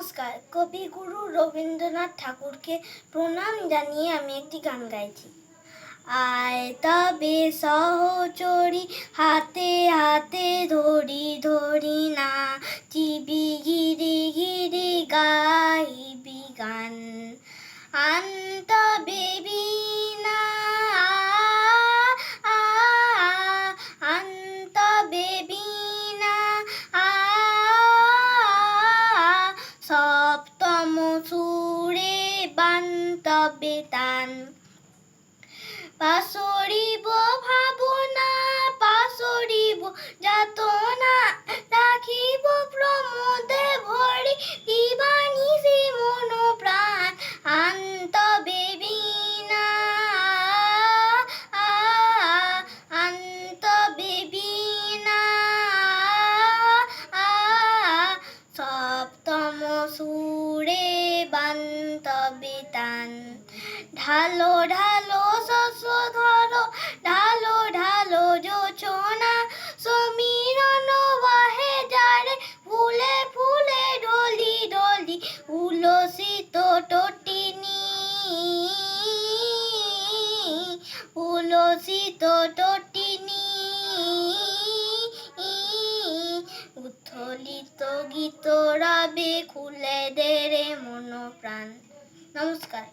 নমস্কার। কবিগুরু রবীন্দ্রনাথ ঠাকুরকে প্রণাম জানিয়ে আমি একটি গান গাইছি। আয় তবে সহচরী, হাতে হাতে ধরি ধরি না, চিবি গিরি গিরি গাইবি গান। আন তবে বীণা, আন তবে বীণা, সপ্তম সুরে বান তবে তান। পাশরিব ভাবনা, পাশরিব যাতনা, রাখিব প্রমোদে ভরি, দিবানিশি মন প্রাণ। আন তবে বীণা, আন তবে বীণা, সপ্তম সুরে বান তবে তান। ঢালো ঢালো শশধর, ঢালো ঢালো জোছনা, সমীরণ বাহে যারে, ফুলে ফুলে ডলি ডলি, উলসিত তটিনী, উলসিত তটিনী, উত্থলিত গীত রাবে, খুলে দে রে মন প্রাণ। নমস্কার।